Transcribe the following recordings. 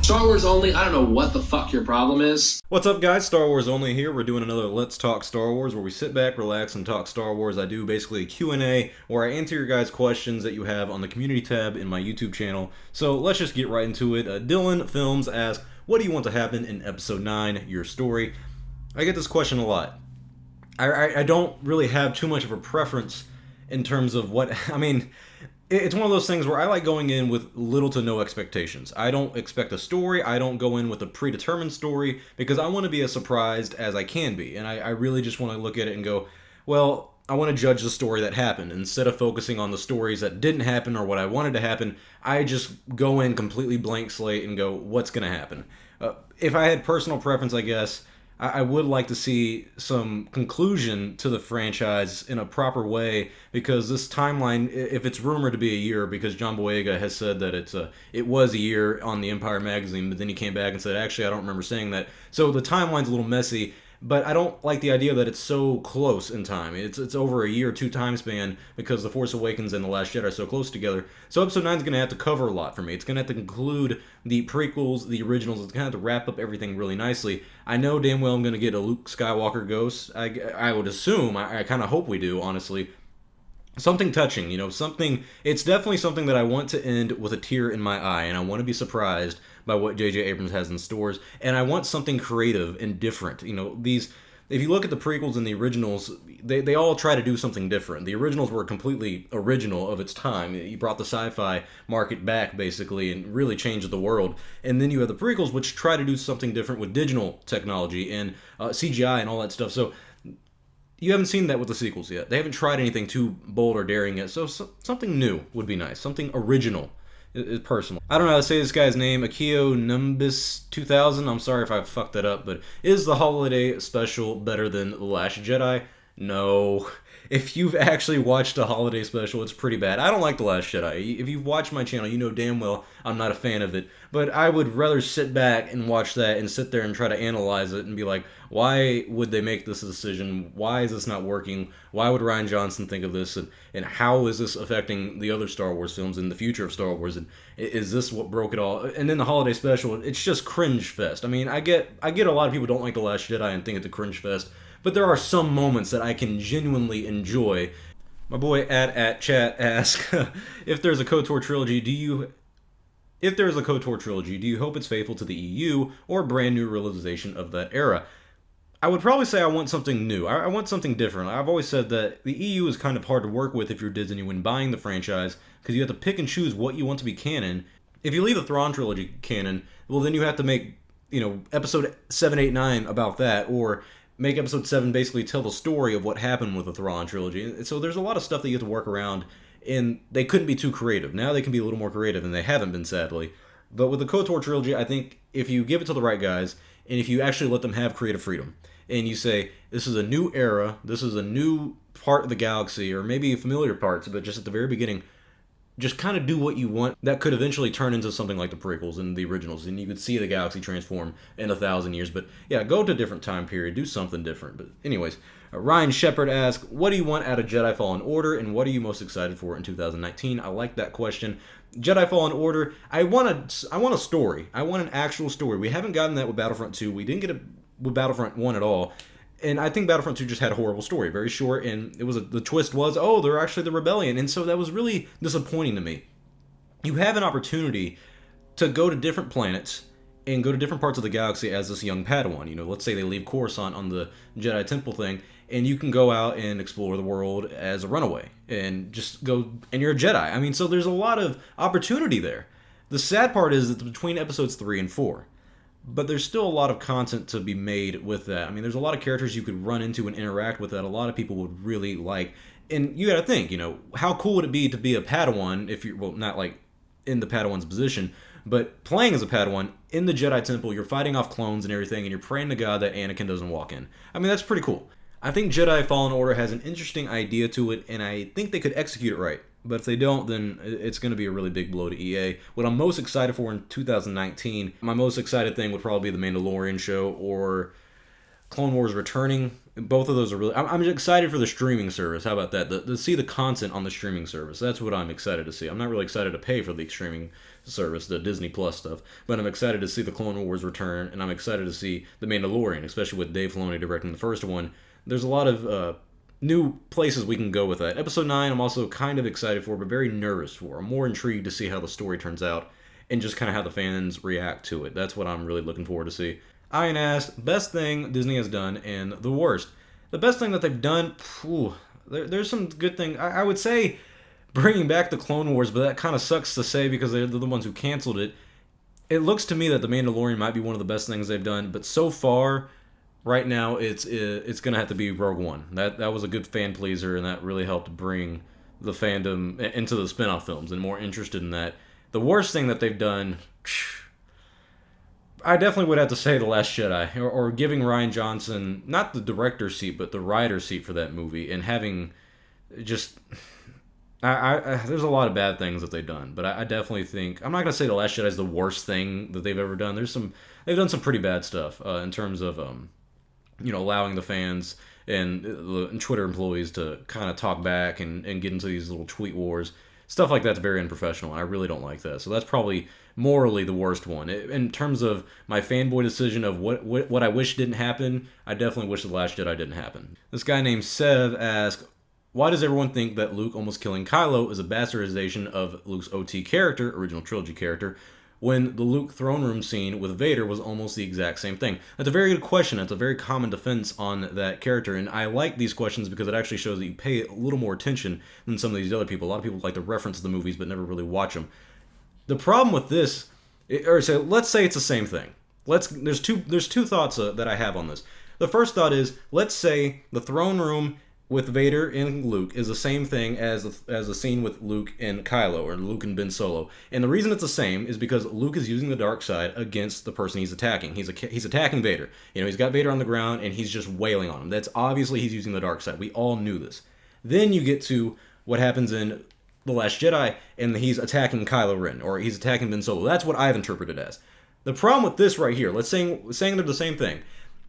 Star Wars only, I don't know what the fuck your problem is. What's up, guys? Star Wars Only here. We're doing another Let's Talk Star Wars, where we sit back, relax, and talk Star Wars. I do basically a Q&A, where I answer your guys' questions that you have on the community tab in my YouTube channel. So let's just get right into it. Dylan Films asks, what do you want to happen in Episode 9, your story? I get this question a lot. I don't really have too much of a preference in terms of what... I mean... It's one of those things where I like going in with little to no expectations. I don't expect a story. I don't go in with a predetermined story because I want to be as surprised as I can be. And I really just want to look at it and go, well, I want to judge the story that happened. Instead of focusing on the stories that didn't happen or what I wanted to happen, I just go in completely blank slate and go, what's going to happen? If I had personal preference, I guess, I would like to see some conclusion to the franchise in a proper way, because this timeline, if it's rumored to be a year, because John Boyega has said that it was a year on the Empire magazine, but then he came back and said, actually, I don't remember saying that. So the timeline's a little messy, but I don't like the idea that it's so close in time. It's over a year or two time span, because The Force Awakens and The Last Jedi are so close together. So Episode 9 is going to have to cover a lot for me. It's going to have to include the prequels, the originals. It's going to have to wrap up everything really nicely. I know damn well I'm going to get a Luke Skywalker ghost. I would assume, I kind of hope we do, honestly. Something touching, something. It's definitely something that I want to end with a tear in my eye, and I want to be surprised by what J.J. Abrams has in stores, and I want something creative and different. If you look at the prequels and the originals, they all try to do something different. The originals were completely original of its time. You brought the sci-fi market back, basically, and really changed the world. And then you have the prequels, which try to do something different with digital technology and CGI and all that stuff. So you haven't seen that with the sequels yet. They haven't tried anything too bold or daring yet. So something new would be nice. Something original is personal. I don't know how to say this guy's name. Akio Nimbus 2000. I'm sorry if I fucked that up, but is the holiday special better than The Last Jedi? No. If you've actually watched a holiday special, it's pretty bad. I don't like The Last Jedi. If you've watched my channel, you know damn well I'm not a fan of it. But I would rather sit back and watch that and sit there and try to analyze it and be like, why would they make this decision? Why is this not working? Why would Rian Johnson think of this? And how is this affecting the other Star Wars films and the future of Star Wars? And is this what broke it all? And then the holiday special, it's just cringe fest. I mean, I get a lot of people don't like The Last Jedi and think it's a cringe fest. But there are some moments that I can genuinely enjoy. My boy at chat asks, if there's a KOTOR trilogy, do you hope it's faithful to the EU or a brand new realization of that era? I would probably say I want something new. I want something different. I've always said that the EU is kind of hard to work with if you're Disney when buying the franchise, because you have to pick and choose what you want to be canon. If you leave the Thrawn trilogy canon, well, then you have to make, episode 7, 8, 9 about that, or make episode 7 basically tell the story of what happened with the Thrawn trilogy. So there's a lot of stuff that you have to work around, and they couldn't be too creative. Now they can be a little more creative, and they haven't been, sadly. But with the KOTOR trilogy, I think if you give it to the right guys, and if you actually let them have creative freedom, and you say, this is a new era, this is a new part of the galaxy, or maybe familiar parts, but just at the very beginning, just kind of do what you want, that could eventually turn into something like the prequels and the originals, and you could see the galaxy transform in 1,000 years. But yeah, go to a different time period, do something different. But anyways, Ryan Shepard asks, what do you want out of Jedi Fallen Order, and what are you most excited for in 2019? I like that question. Jedi Fallen Order, I want a story. I want an actual story. We haven't gotten that with Battlefront 2. We didn't get it with Battlefront 1 at all. And I think Battlefront 2 just had a horrible story, very short, and the twist was, oh, they're actually the rebellion, and so that was really disappointing to me. You have an opportunity to go to different planets and go to different parts of the galaxy as this young Padawan. Let's say they leave Coruscant on the Jedi Temple thing, and you can go out and explore the world as a runaway, and just go, and you're a Jedi. I mean, so there's a lot of opportunity there. The sad part is that between episodes 3 and 4, but there's still a lot of content to be made with that. I mean, there's a lot of characters you could run into and interact with that a lot of people would really like. And you gotta think, how cool would it be to be a Padawan if you're, well, not like in the Padawan's position, but playing as a Padawan in the Jedi Temple, you're fighting off clones and everything, and you're praying to God that Anakin doesn't walk in. I mean, that's pretty cool. I think Jedi Fallen Order has an interesting idea to it, and I think they could execute it right. But if they don't, then it's going to be a really big blow to EA. What I'm most excited for in 2019, my most excited thing would probably be the Mandalorian show or Clone Wars returning. Both of those are really. I'm excited for the streaming service. How about that? To see the content on the streaming service. That's what I'm excited to see. I'm not really excited to pay for the streaming service, the Disney Plus stuff, but I'm excited to see the Clone Wars return, and I'm excited to see the Mandalorian, especially with Dave Filoni directing the first one. There's a lot of new places we can go with that. Episode 9, I'm also kind of excited for, but very nervous for. I'm more intrigued to see how the story turns out and just kind of how the fans react to it. That's what I'm really looking forward to see. Ian asked, best thing Disney has done and the worst. The best thing that they've done, there's some good thing. I would say bringing back the Clone Wars, but that kind of sucks to say because they're the ones who canceled it. It looks to me that the Mandalorian might be one of the best things they've done, but so far, right now, it's gonna have to be Rogue One. That was a good fan pleaser, and that really helped bring the fandom into the spin-off films and more interested in that. The worst thing that they've done, I definitely would have to say The Last Jedi, or giving Rian Johnson not the director's seat but the writer's seat for that movie, and having just there's a lot of bad things that they've done, but I definitely think I'm not gonna say The Last Jedi is the worst thing that they've ever done. They've done some pretty bad stuff in terms of allowing the fans and Twitter employees to kind of talk back and get into these little tweet wars. Stuff like that's very unprofessional, and I really don't like that. So that's probably morally the worst one. In terms of my fanboy decision of what I wish didn't happen, I definitely wish The Last Jedi didn't happen. This guy named Sev asked, why does everyone think that Luke almost killing Kylo is a bastardization of Luke's OT character, original trilogy character, when the Luke throne room scene with Vader was almost the exact same thing? That's a very good question. That's a very common defense on that character, and I like these questions because it actually shows that you pay a little more attention than some of these other people. A lot of people like to reference the movies but never really watch them. The problem with this, let's say it's the same thing. There's two thoughts that I have on this. The first thought is, let's say the throne room with Vader and Luke is the same thing as the scene with Luke and Kylo, or Luke and Ben Solo. And the reason it's the same is because Luke is using the dark side against the person he's attacking. He's attacking Vader. He's got Vader on the ground and he's just wailing on him. That's obviously he's using the dark side. We all knew this. Then you get to what happens in The Last Jedi, and he's attacking Kylo Ren, or he's attacking Ben Solo. That's what I've interpreted as. The problem with this right here, let's saying they're the same thing,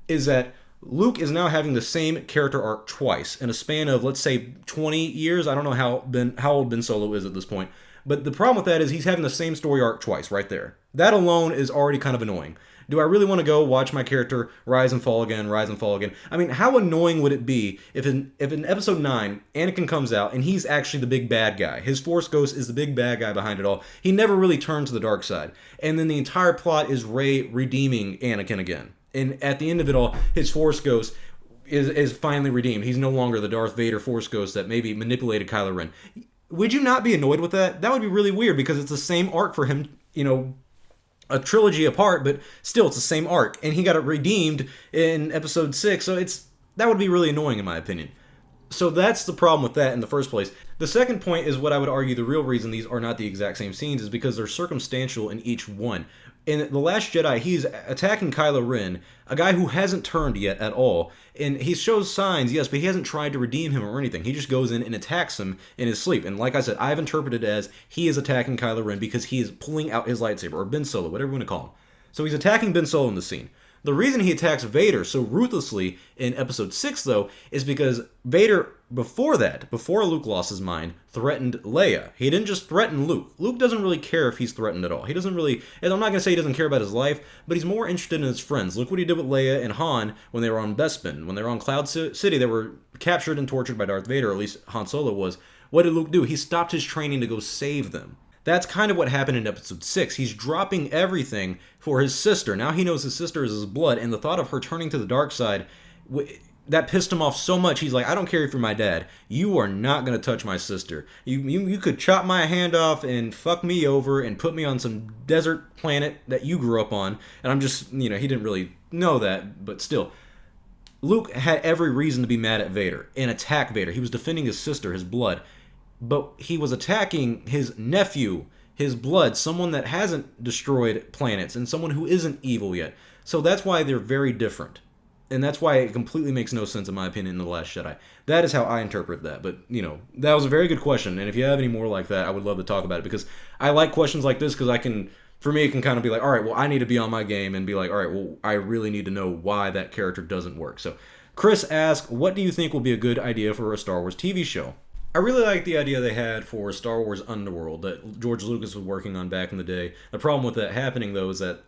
is that Luke is now having the same character arc twice in a span of, let's say, 20 years. I don't know how old Ben Solo is at this point. But the problem with that is he's having the same story arc twice right there. That alone is already kind of annoying. Do I really want to go watch my character rise and fall again, rise and fall again? I mean, how annoying would it be if in episode 9, Anakin comes out and he's actually the big bad guy. His Force Ghost is the big bad guy behind it all. He never really turned to the dark side. And then the entire plot is Rey redeeming Anakin again. And at the end of it all, his Force Ghost is finally redeemed. He's no longer the Darth Vader Force Ghost that maybe manipulated Kylo Ren. Would you not be annoyed with that? That would be really weird because it's the same arc for him, a trilogy apart, but still it's the same arc. And he got it redeemed in episode 6, so that would be really annoying in my opinion. So that's the problem with that in the first place. The second point is what I would argue the real reason these are not the exact same scenes is because they're circumstantial in each one. In The Last Jedi, he's attacking Kylo Ren, a guy who hasn't turned yet at all. And he shows signs, yes, but he hasn't tried to redeem him or anything. He just goes in and attacks him in his sleep. And like I said, I've interpreted it as he is attacking Kylo Ren because he is pulling out his lightsaber, or Ben Solo, whatever you want to call him. So he's attacking Ben Solo in the scene. The reason he attacks Vader so ruthlessly in episode 6, though, is because Vader, before Luke lost his mind, threatened Leia. He didn't just threaten Luke. Luke doesn't really care if he's threatened at all. He doesn't really, and I'm not going to say he doesn't care about his life, but he's more interested in his friends. Look what he did with Leia and Han when they were on Bespin. When they were on Cloud City, they were captured and tortured by Darth Vader, or at least Han Solo was. What did Luke do? He stopped his training to go save them. That's kind of what happened in episode 6. He's dropping everything for his sister. Now he knows his sister is his blood, and the thought of her turning to the dark side, that pissed him off so much. He's like, I don't care if you're my dad. You are not going to touch my sister. You could chop my hand off and fuck me over and put me on some desert planet that you grew up on. And I'm just, he didn't really know that, but still. Luke had every reason to be mad at Vader and attack Vader. He was defending his sister, his blood. But he was attacking his nephew, his blood, someone that hasn't destroyed planets, and someone who isn't evil yet. So that's why they're very different. And that's why it completely makes no sense, in my opinion, in The Last Jedi. That is how I interpret that. But, that was a very good question. And if you have any more like that, I would love to talk about it. Because I like questions like this because for me, it can kind of be like, all right, well, I need to be on my game and be like, all right, well, I really need to know why that character doesn't work. So Chris asks, what do you think will be a good idea for a Star Wars TV show? I really like the idea they had for Star Wars Underworld that George Lucas was working on back in the day. The problem with that happening, though, is that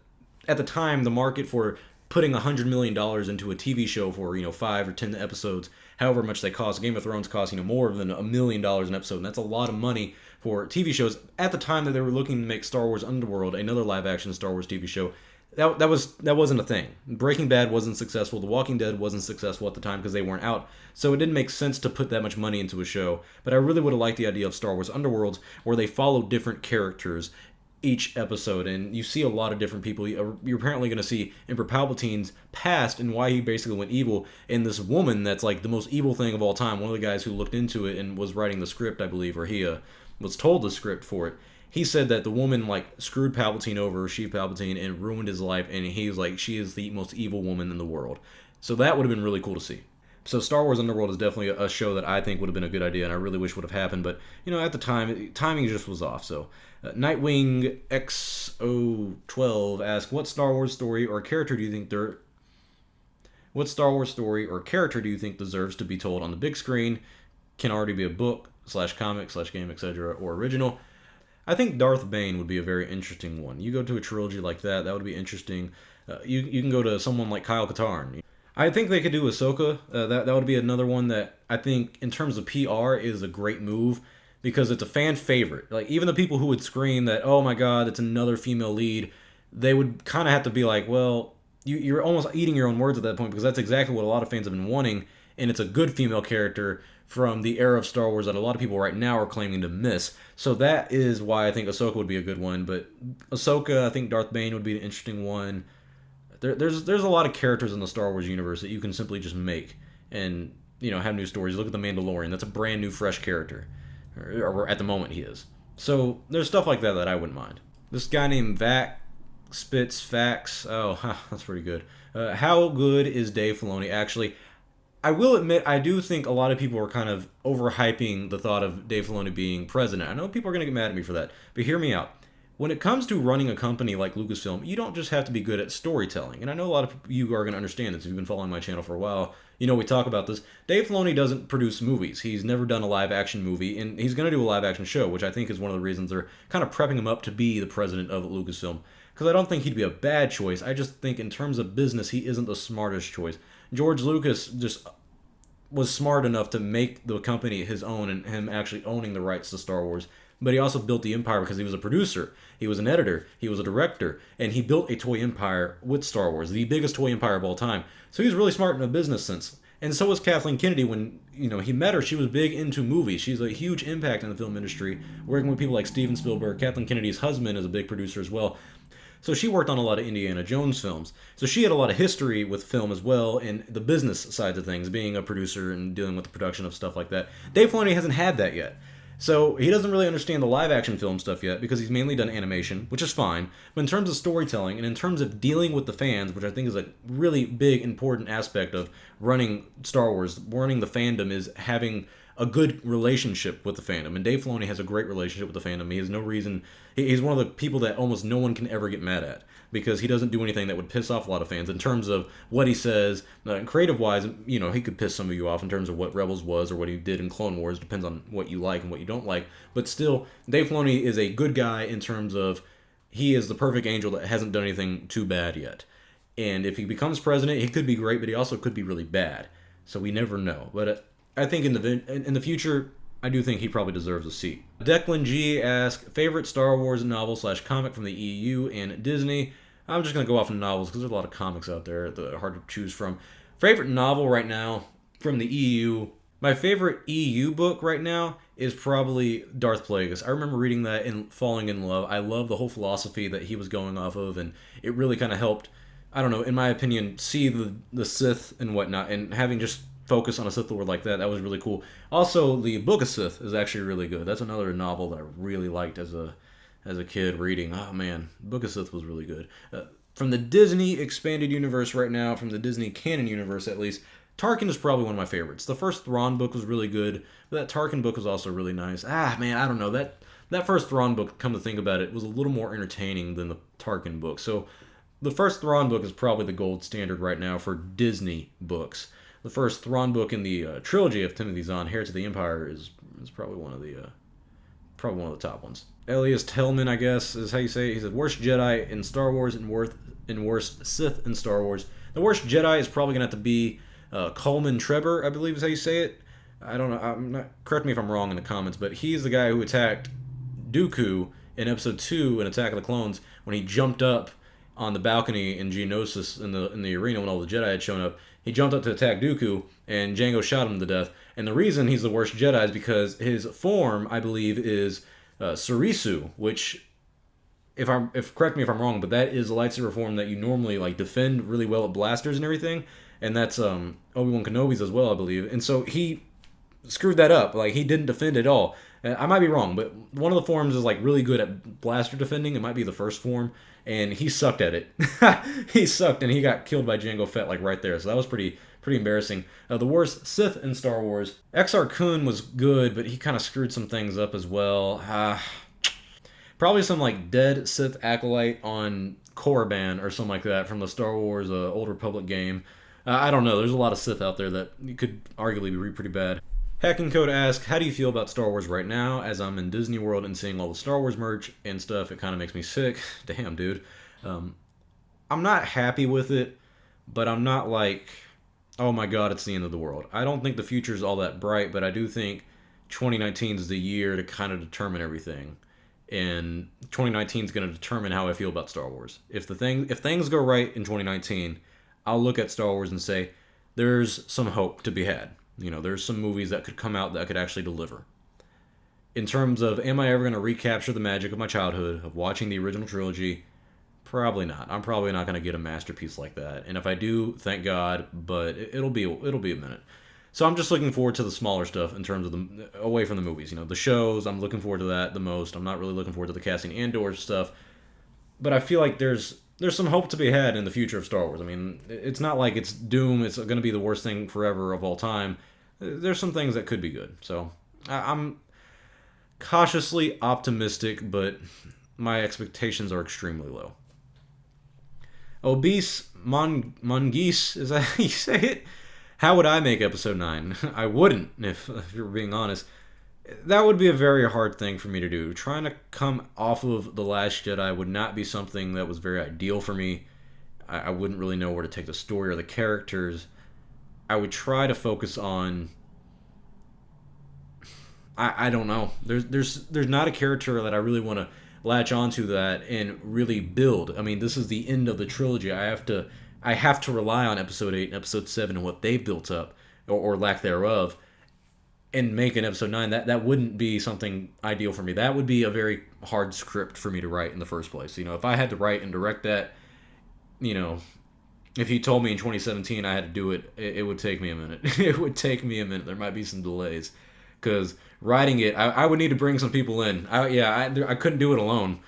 at the time, the market for putting $100 million into a TV show for, 5 or 10 episodes, however much they cost. Game of Thrones costs, more than $1 million an episode, and that's a lot of money for TV shows. At the time that they were looking to make Star Wars Underworld, another live-action Star Wars TV show, that wasn't a thing. Breaking Bad wasn't successful. The Walking Dead wasn't successful at the time because they weren't out. So it didn't make sense to put that much money into a show. But I really would have liked the idea of Star Wars Underworlds where they follow different characters each episode, and you see a lot of different people. You're apparently going to see Emperor Palpatine's past and why he basically went evil, and this woman that's like the most evil thing of all time. One of the guys who looked into it and was writing the script, I believe, or he was told the script for it. He said that the woman screwed Palpatine over, Sheev Palpatine, and ruined his life, and he was like, she is the most evil woman in the world. So that would have been really cool to see. So Star Wars Underworld is definitely a show that I think would have been a good idea, and I really wish would have happened. But at the time, timing just was off. So Nightwing XO12 asks, what Star Wars story or character do you think deserves to be told on the big screen? Can already be a book / comic / game, etc., or original. I think Darth Bane would be a very interesting one. You go to a trilogy like that would be interesting. You can go to someone like Kyle Katarn. I think they could do Ahsoka. That would be another one that I think, in terms of PR, is a great move because it's a fan favorite. Like, even the people who would scream that, oh my god, it's another female lead, they would kind of have to be like, well, you're almost eating your own words at that point because that's exactly what a lot of fans have been wanting, and it's a good female character from the era of Star Wars that a lot of people right now are claiming to miss. So that is why I think Ahsoka would be a good one. But Ahsoka, I think Darth Bane would be an interesting one. There's a lot of characters in the Star Wars universe that you can simply just make and have new stories. Look at the Mandalorian. That's a brand new, fresh character, or at the moment he is. So there's stuff like that I wouldn't mind. This guy named Vac Spits Facts. Oh, that's pretty good. How good is Dave Filoni? Actually, I will admit, I do think a lot of people are kind of overhyping the thought of Dave Filoni being president. I know people are going to get mad at me for that, but hear me out. When it comes to running a company like Lucasfilm, you don't just have to be good at storytelling. And I know a lot of you are going to understand this if you've been following my channel for a while. We talk about this. Dave Filoni doesn't produce movies. He's never done a live-action movie, and he's going to do a live-action show, which I think is one of the reasons they're kind of prepping him up to be the president of Lucasfilm. Because I don't think he'd be a bad choice. I just think in terms of business, he isn't the smartest choice. George Lucas just was smart enough to make the company his own and him actually owning the rights to Star Wars. But he also built the empire because he was a producer, he was an editor, he was a director, and he built a toy empire with Star Wars, the biggest toy empire of all time. So he was really smart in a business sense. And so was Kathleen Kennedy. When he met her, she was big into movies. She's a huge impact in the film industry, working with people like Steven Spielberg. Kathleen Kennedy's husband is a big producer as well. So she worked on a lot of Indiana Jones films. So she had a lot of history with film as well, and the business side of things, being a producer and dealing with the production of stuff like that. Dave Filoni hasn't had that yet. So he doesn't really understand the live-action film stuff yet because he's mainly done animation, which is fine. But in terms of storytelling and in terms of dealing with the fans, which I think is a really big, important aspect of running Star Wars, running the fandom, is having a good relationship with the fandom. And Dave Filoni has a great relationship with the fandom. He has no reason... He's one of the people that almost no one can ever get mad at because he doesn't do anything that would piss off a lot of fans in terms of what he says. Creative-wise, he could piss some of you off in terms of what Rebels was or what he did in Clone Wars. Depends on what you like and what you don't like. But still, Dave Filoni is a good guy in terms of he is the perfect angel that hasn't done anything too bad yet. And if he becomes president, he could be great, but he also could be really bad. So we never know. But I think in the future, I do think he probably deserves a seat. Declan G asks, favorite Star Wars novel / comic from the EU and Disney? I'm just going to go off of novels because there's a lot of comics out there that are hard to choose from. Favorite novel right now from the EU? My favorite EU book right now is probably Darth Plagueis. I remember reading that and falling in love. I love the whole philosophy that he was going off of, and it really kind of helped, I don't know, in my opinion, see the Sith and whatnot, and having just focus on a Sith Lord like that was really cool. Also, the Book of Sith is actually really good. That's another novel that I really liked as a kid reading. Oh man, Book of Sith was really good. From the Disney expanded universe right now, from the Disney canon universe at least, Tarkin is probably one of my favorites. The first Thrawn book was really good, but that Tarkin book was also really nice. Man, I don't know. That first Thrawn book, come to think about it, was a little more entertaining than the Tarkin book. So the first Thrawn book is probably the gold standard right now for Disney books. the first Thrawn book in the trilogy of Timothy Zahn, Heir to the Empire, is probably one of the top ones. Elias Tellman, I guess, is how you say it. He said, worst Jedi in Star Wars and worst Sith in Star Wars. The worst Jedi is probably going to have to be Coleman Trebor, I believe is how you say it. I don't know. Correct me if I'm wrong in the comments, but he's the guy who attacked Dooku in Episode 2 in Attack of the Clones when he jumped up on the balcony in Geonosis in the arena when all the Jedi had shown up. He jumped up to attack Dooku, and Jango shot him to death. And the reason he's the worst Jedi is because his form, I believe, is Surisu, which, correct me if I'm wrong, but that is a lightsaber form that you normally like defend really well at blasters and everything, and that's Obi-Wan Kenobi's as well, I believe. And so he screwed that up. Like, he didn't defend at all. I might be wrong, but one of the forms is like really good at blaster defending. It might be the first form, and he sucked at it. He sucked, and he got killed by Jango Fett like right there. So that was pretty embarrassing. The worst Sith in Star Wars. Exar Kun was good, but he kind of screwed some things up as well. Probably some like dead Sith acolyte on Korriban or something like that from the Star Wars Old Republic game. I don't know. There's a lot of Sith out there that could arguably be pretty bad. Hacking Code asks, how do you feel about Star Wars right now? As I'm in Disney World and seeing all the Star Wars merch and stuff, it kind of makes me sick. Damn, dude. I'm not happy with it, but I'm not like, oh my god, it's the end of the world. I don't think the future is all that bright, but I do think 2019 is the year to kind of determine everything. And 2019 is going to determine how I feel about Star Wars. If things go right in 2019, I'll look at Star Wars and say, there's some hope to be had. You know, there's some movies that could come out that could actually deliver. In terms of, am I ever going to recapture the magic of my childhood, of watching the original trilogy? Probably not. I'm probably not going to get a masterpiece like that. And if I do, thank God, but it'll be a minute. So I'm just looking forward to the smaller stuff in terms of away from the movies. You know, the shows, I'm looking forward to that the most. I'm not really looking forward to the Cassian Andor stuff. But I feel like there's some hope to be had in the future of Star Wars. I mean, it's not like it's doom. It's going to be the worst thing forever of all time. There's some things that could be good. So I'm cautiously optimistic, but my expectations are extremely low. Obese Mongeese, is that how you say it? How would I make episode 9? I wouldn't, if you're being honest. That would be a very hard thing for me to do. Trying to come off of The Last Jedi would not be something that was very ideal for me. I wouldn't really know where to take the story or the characters. I would try to focus on... I don't know. There's not a character that I really want to latch onto that and really build. I mean, this is the end of the trilogy. I have to rely on episode 8 and episode 7 and what they built up, or lack thereof, and make an episode 9. That wouldn't be something ideal for me. That would be a very hard script for me to write in the first place. You know, if I had to write and direct that, you know, if he told me in 2017 I had to do it, it would take me a minute. It would take me a minute. There might be some delays. Because writing it, I would need to bring some people in. I couldn't do it alone.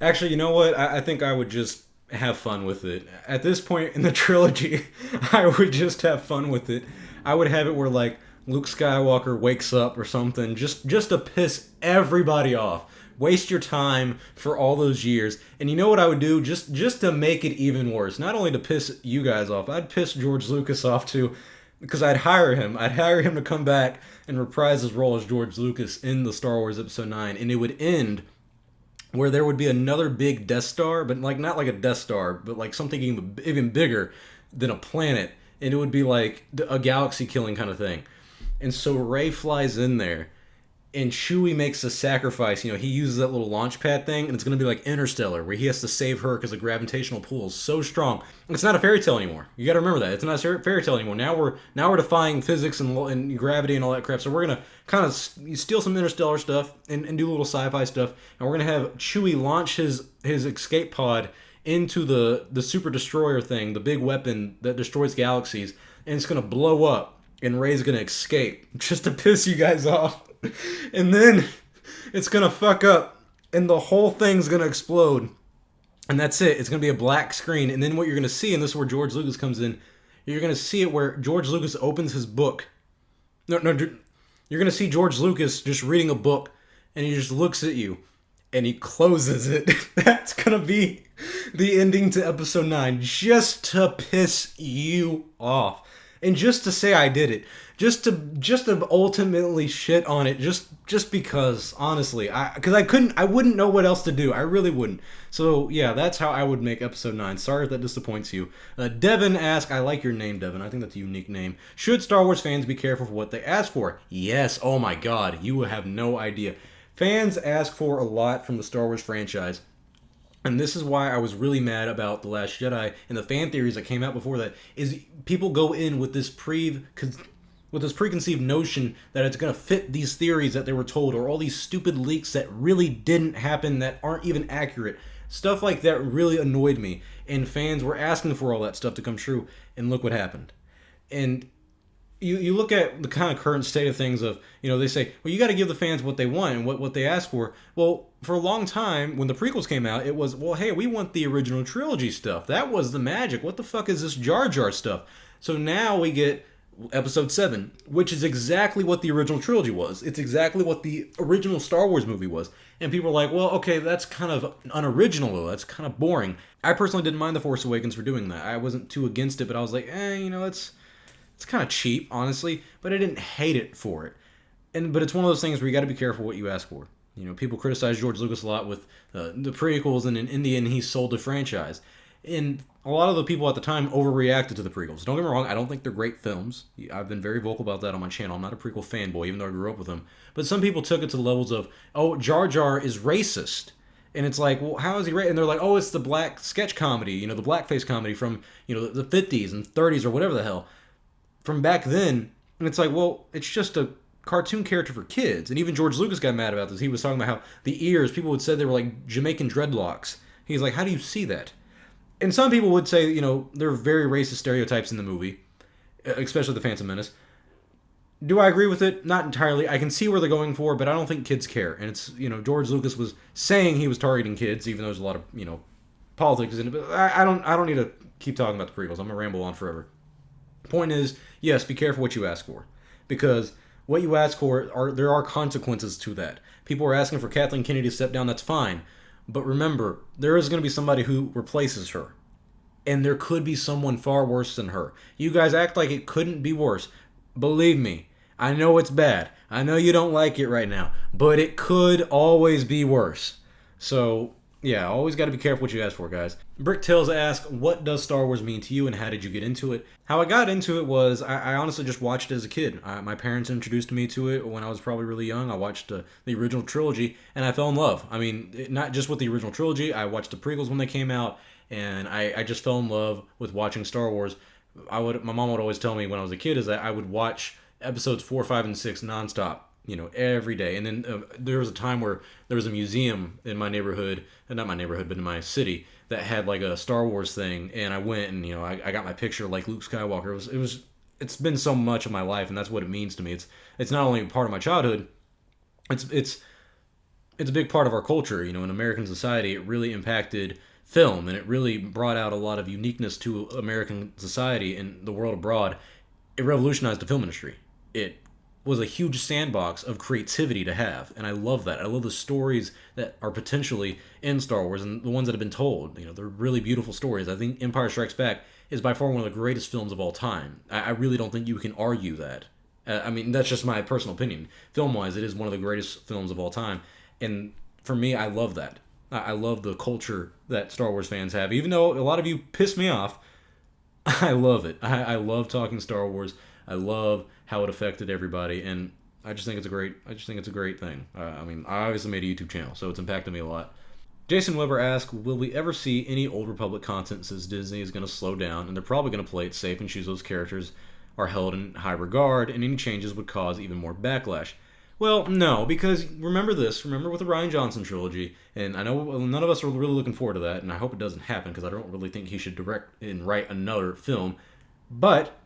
Actually, you know what? I think I would just have fun with it. At this point in the trilogy, I would just have fun with it. I would have it where, like, Luke Skywalker wakes up or something, just to piss everybody off. Waste your time for all those years. And you know what I would do? Just to make it even worse. Not only to piss you guys off, I'd piss George Lucas off too. Because I'd hire him. I'd hire him to come back and reprise his role as George Lucas in the Star Wars Episode 9. And it would end where there would be another big Death Star, but like not like a Death Star, but like something even bigger than a planet. And it would be like a galaxy-killing kind of thing. And so Rey flies in there, and Chewie makes a sacrifice. You know, he uses that little launch pad thing, and it's going to be like Interstellar, where he has to save her because the gravitational pull is so strong. It's not a fairy tale anymore. You got to remember that. It's not a fairy tale anymore. Now we're defying physics and gravity and all that crap. So we're going to kind of steal some Interstellar stuff and do a little sci-fi stuff, and we're going to have Chewie launch his escape pod into the Super Destroyer thing, the big weapon that destroys galaxies, and it's going to blow up, and Rey's going to escape just to piss you guys off. And then it's going to fuck up, and the whole thing's going to explode. And that's it. It's going to be a black screen. And then what you're going to see, and this is where George Lucas comes in, you're going to see it where George Lucas opens his book. No, you're going to see George Lucas just reading a book, and he just looks at you, and he closes it. That's going to be the ending to episode 9, just to piss you off. And just to say I did it, just to ultimately shit on it, just because, honestly, I wouldn't know what else to do. I really wouldn't. So yeah, that's how I would make episode 9. Sorry if that disappoints you. Devin asked, I like your name, Devin. I think that's a unique name. Should Star Wars fans be careful for what they ask for? Yes. Oh my God, you have no idea. Fans ask for a lot from the Star Wars franchise. And this is why I was really mad about The Last Jedi and the fan theories that came out before that, is people go in with this preconceived notion that it's going to fit these theories that they were told, or all these stupid leaks that really didn't happen, that aren't even accurate. Stuff like that really annoyed me, and fans were asking for all that stuff to come true, and look what happened. And you look at the kind of current state of things of, they say, well, you got to give the fans what they want and what they ask for. Well, for a long time, when the prequels came out, it was, well, hey, we want the original trilogy stuff. That was the magic. What the fuck is this Jar Jar stuff? So now we get Episode 7, which is exactly what the original trilogy was. It's exactly what the original Star Wars movie was. And people are like, well, okay, that's kind of unoriginal, though. That's kind of boring. I personally didn't mind The Force Awakens for doing that. I wasn't too against it, but I was like, it's kind of cheap, honestly, but I didn't hate it for it. But it's one of those things where you got to be careful what you ask for. People criticize George Lucas a lot with the prequels, and in the end, he sold the franchise. And a lot of the people at the time overreacted to the prequels. Don't get me wrong, I don't think they're great films. I've been very vocal about that on my channel. I'm not a prequel fanboy, even though I grew up with them. But some people took it to the levels of, oh, Jar Jar is racist. And it's like, well, how is he right? And they're like, oh, it's the black sketch comedy, the blackface comedy from, the 50s and 30s or whatever the hell. From back then. And it's like, well, it's just a cartoon character for kids. And even George Lucas got mad about this. He was talking about how the ears, people would say they were like Jamaican dreadlocks. He's like, how do you see that? And some people would say, there are very racist stereotypes in the movie, especially The Phantom Menace. Do I agree with it? Not entirely. I can see where they're going for, but I don't think kids care. And it's, George Lucas was saying he was targeting kids, even though there's a lot of, politics in it. But I don't need to keep talking about the prequels. I'm going to ramble on forever. Point is, yes, be careful what you ask for. Because what you ask for, there are consequences to that. People are asking for Kathleen Kennedy to step down, that's fine. But remember, there is going to be somebody who replaces her. And there could be someone far worse than her. You guys act like it couldn't be worse. Believe me, I know it's bad. I know you don't like it right now. But it could always be worse. So, yeah, always got to be careful what you ask for, guys. Bricktails asked, what does Star Wars mean to you and how did you get into it? How I got into it was, I honestly just watched it as a kid. My parents introduced me to it when I was probably really young. I watched the original trilogy and I fell in love. I mean, not just with the original trilogy. I watched the prequels when they came out and I just fell in love with watching Star Wars. My mom would always tell me when I was a kid is that I would watch episodes 4, 5, and 6 nonstop. Every day. And then there was a time where there was a museum in my neighborhood, not my neighborhood, but in my city, that had like a Star Wars thing. And I went and, I got my picture like Luke Skywalker. It's been so much of my life, and that's what it means to me. It's not only part of my childhood, it's a big part of our culture. In American society, it really impacted film, and it really brought out a lot of uniqueness to American society and the world abroad. It revolutionized the film industry. It was a huge sandbox of creativity to have, and I love that. I love the stories that are potentially in Star Wars and the ones that have been told. They're really beautiful stories. I think Empire Strikes Back is by far one of the greatest films of all time. I really don't think you can argue that. I mean, that's just my personal opinion. Film-wise, it is one of the greatest films of all time, and for me, I love that. I love the culture that Star Wars fans have. Even though a lot of you piss me off, I love it. I love talking Star Wars. I love how it affected everybody, and I just think it's a great thing. I mean, I obviously made a YouTube channel, so it's impacted me a lot. Jason Weber asked, will we ever see any Old Republic content since Disney is going to slow down, and they're probably going to play it safe and choose those characters are held in high regard, and any changes would cause even more backlash? Well, no, because remember with the Rian Johnson trilogy, and I know none of us are really looking forward to that, and I hope it doesn't happen, because I don't really think he should direct and write another film, but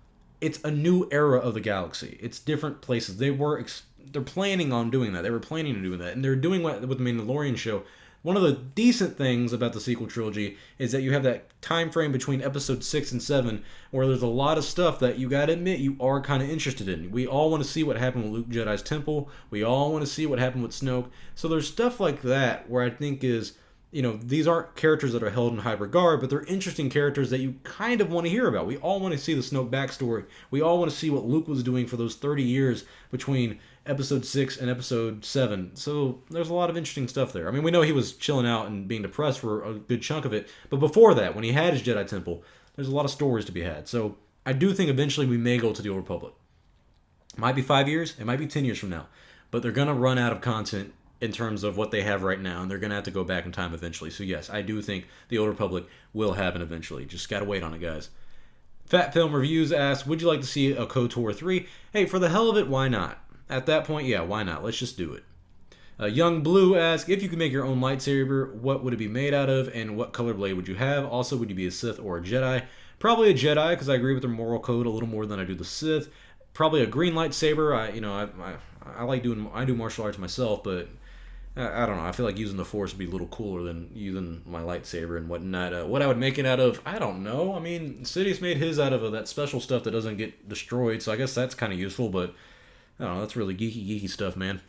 it's a new era of the galaxy. It's different places. They're planning on doing that. They were planning on doing that, and they're doing what with the Mandalorian show. One of the decent things about the sequel trilogy is that you have that time frame between episode 6 and 7 where there's a lot of stuff that you gotta admit you are kind of interested in. We all want to see what happened with Luke Jedi's temple. We all want to see what happened with Snoke. So there's stuff like that where I think is these aren't characters that are held in high regard, but they're interesting characters that you kind of want to hear about. We all want to see the Snoke backstory. We all want to see what Luke was doing for those 30 years between episode 6 and episode 7. So there's a lot of interesting stuff there. I mean, we know he was chilling out and being depressed for a good chunk of it, but before that, when he had his Jedi Temple, there's a lot of stories to be had. So I do think eventually we may go to the Old Republic. It might be 5 years, it might be 10 years from now, but they're going to run out of content in terms of what they have right now, and they're going to have to go back in time eventually. So yes, I do think the Old Republic will happen eventually. Just got to wait on it, guys. Fat Film Reviews asks, would you like to see a KOTOR 3? Hey, for the hell of it, why not? At that point, yeah, why not? Let's just do it. Young Blue asks, if you could make your own lightsaber, what would it be made out of, and what color blade would you have? Also, would you be a Sith or a Jedi? Probably a Jedi, because I agree with their moral code a little more than I do the Sith. Probably a green lightsaber. I do martial arts myself, but I don't know. I feel like using the Force would be a little cooler than using my lightsaber and whatnot. What I would make it out of, I don't know. I mean, Sidious made his out of that special stuff that doesn't get destroyed, so I guess that's kind of useful, but I don't know. That's really geeky stuff, man.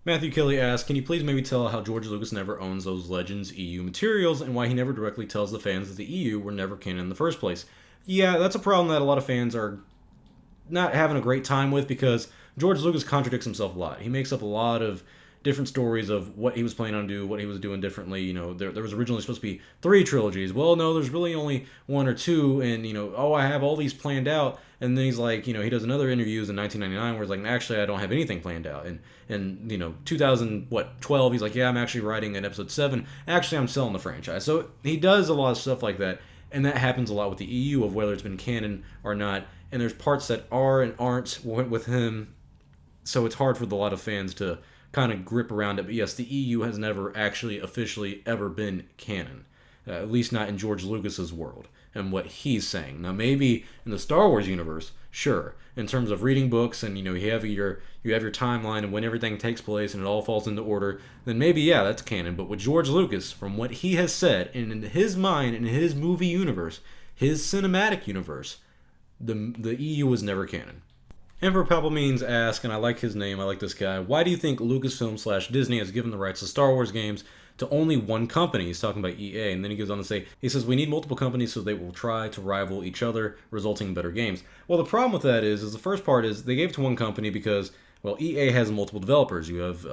Matthew Kelly asks, can you please maybe tell how George Lucas never owns those Legends EU materials and why he never directly tells the fans that the EU were never canon in the first place? Yeah, that's a problem that a lot of fans are not having a great time with because George Lucas contradicts himself a lot. He makes up a lot of different stories of what he was planning on doing, what he was doing differently. There was originally supposed to be 3 trilogies. Well, no, there's really only 1 or 2, and I have all these planned out. And then he's like, he does another interviews in 1999 where he's like, actually, I don't have anything planned out. And 2012, he's like, yeah, I'm actually writing an episode 7. Actually, I'm selling the franchise. So he does a lot of stuff like that, and that happens a lot with the EU of whether it's been canon or not. And there's parts that are and aren't with him, so it's hard for a lot of fans to kind of grip around it. But yes, the EU has never actually officially ever been canon, at least not in George Lucas's world and what he's saying. Now maybe in the Star Wars universe, sure, in terms of reading books and you have your timeline and when everything takes place and it all falls into order, then maybe yeah, that's canon. But with George Lucas, from what he has said, and in his mind, in his movie universe, his cinematic universe, the EU was never canon. Emperor Palpamines asks, and I like his name, I like this guy, why do you think Lucasfilm/Disney has given the rights to Star Wars games to only one company? He's talking about EA, and then he goes on to say, he says, we need multiple companies so they will try to rival each other, resulting in better games. Well, the problem with that is the first part is they gave it to one company because, well, EA has multiple developers. You have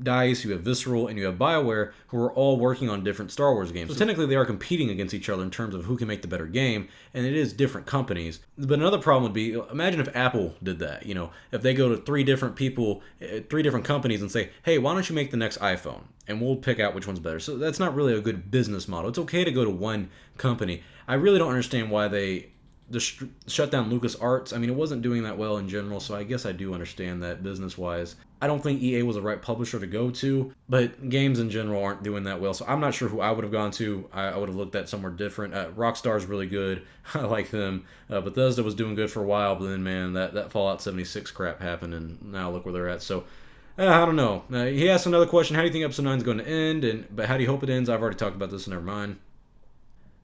DICE, you have Visceral, and you have BioWare, who are all working on different Star Wars games. So technically they are competing against each other in terms of who can make the better game, and it is different companies. But another problem would be, imagine if Apple did that. If they go to 3 different people, 3 different companies and say, hey, why don't you make the next iPhone? And we'll pick out which one's better. So that's not really a good business model. It's okay to go to one company. I really don't understand why they shut down LucasArts. I mean, it wasn't doing that well in general, so I guess I do understand that business-wise. I don't think EA was the right publisher to go to, but games in general aren't doing that well, so I'm not sure who I would have gone to. I would have looked at somewhere different. Rockstar's really good. I like them. Bethesda was doing good for a while, but then, man, that Fallout 76 crap happened, and now look where they're at. So, I don't know. He asked another question. How do you think Episode 9 is going to end? But how do you hope it ends? I've already talked about this, so never mind.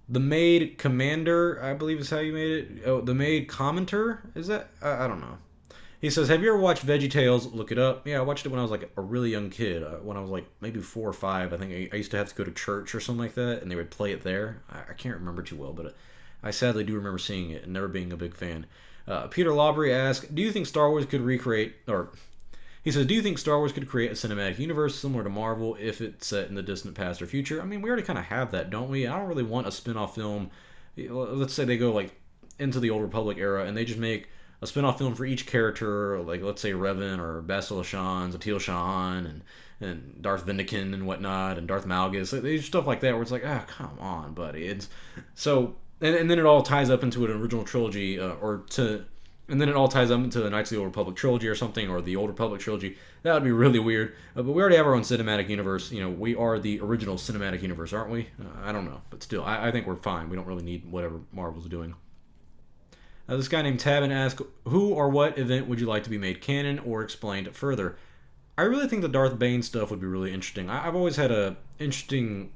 The Maid Commander, I believe is how you made it. Oh, The Maid Commenter? Is that? I don't know. He says, have you ever watched VeggieTales? Look it up. Yeah, I watched it when I was like a really young kid. When I was like maybe 4 or 5. I think I used to have to go to church or something like that, and they would play it there. I can't remember too well, but I sadly do remember seeing it and never being a big fan. Peter Laubry asks, do you think Star Wars could recreate, or he says, do you think Star Wars could create a cinematic universe similar to Marvel if it's set in the distant past or future? I mean, we already kind of have that, don't we? I don't really want a spin-off film. Let's say they go like into the Old Republic era and they just make a spin-off film for each character, like let's say Revan or Bastila Shan, Zatil Shan, and Darth Vindican and whatnot, and Darth Malgus. They do stuff like that where it's like, come on, buddy. It's so, and then it all ties up into an original trilogy, and then it all ties up into the Knights of the Old Republic trilogy or something, or the Old Republic trilogy. That would be really weird. But we already have our own cinematic universe. We are the original cinematic universe, aren't we? I don't know. But still, I think we're fine. We don't really need whatever Marvel's doing. This guy named Tabin asks, who or what event would you like to be made canon or explained further? I really think the Darth Bane stuff would be really interesting. I've always had a interesting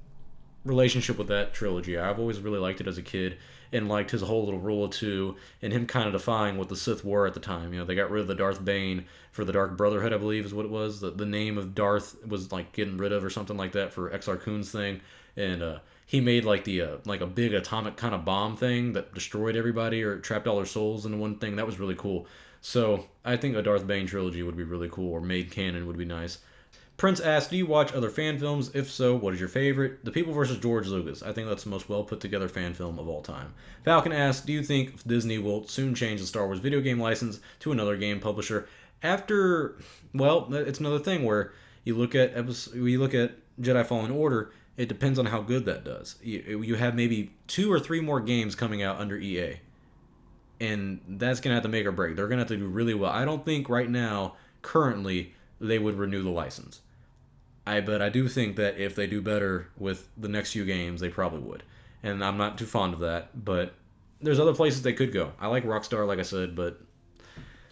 relationship with that trilogy. I've always really liked it as a kid and liked his whole little rule of 2 and him kind of defying what the Sith were at the time. They got rid of the Darth Bane for the Dark Brotherhood, I believe is what it was. The name of Darth was like getting rid of or something like that for Exar Kun's thing. and he made like the like a big atomic kind of bomb thing that destroyed everybody or trapped all their souls into one thing. That was really cool. So I think a Darth Bane trilogy would be really cool, or made canon would be nice. Prince asked, do you watch other fan films? If so, what is your favorite? The People vs. George Lucas. I think that's the most well put together fan film of all time. Falcon asked, do you think Disney will soon change the Star Wars video game license to another game publisher? After, well, it's another thing where you look at Jedi Fallen Order, it depends on how good that does. You have maybe 2 or 3 more games coming out under EA. And that's going to have to make or break. They're going to have to do really well. I don't think right now, currently, they would renew the license. But I do think that if they do better with the next few games, they probably would. And I'm not too fond of that, but there's other places they could go. I like Rockstar, like I said, but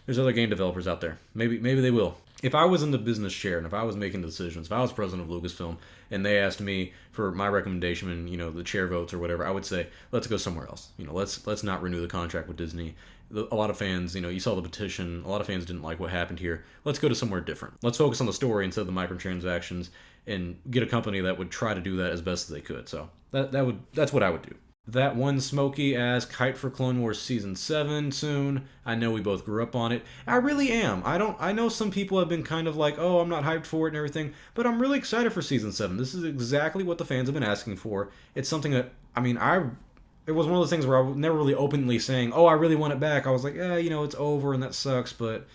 there's other game developers out there. Maybe they will. If I was in the business chair and if I was making decisions, if I was president of Lucasfilm and they asked me for my recommendation and the chair votes or whatever, I would say let's go somewhere else. Let's not renew the contract with Disney. A lot of fans, you saw the petition. A lot of fans didn't like what happened here. Let's go to somewhere different. Let's focus on the story instead of the microtransactions and get a company that would try to do that as best as they could. So that's what I would do. That one Smokey asked, hyped for Clone Wars Season 7 soon. I know we both grew up on it. I really am. I know some people have been kind of like, oh, I'm not hyped for it and everything, but I'm really excited for Season 7. This is exactly what the fans have been asking for. It's something that, it was one of those things where I was never really openly saying, oh, I really want it back. I was like, yeah, it's over and that sucks, but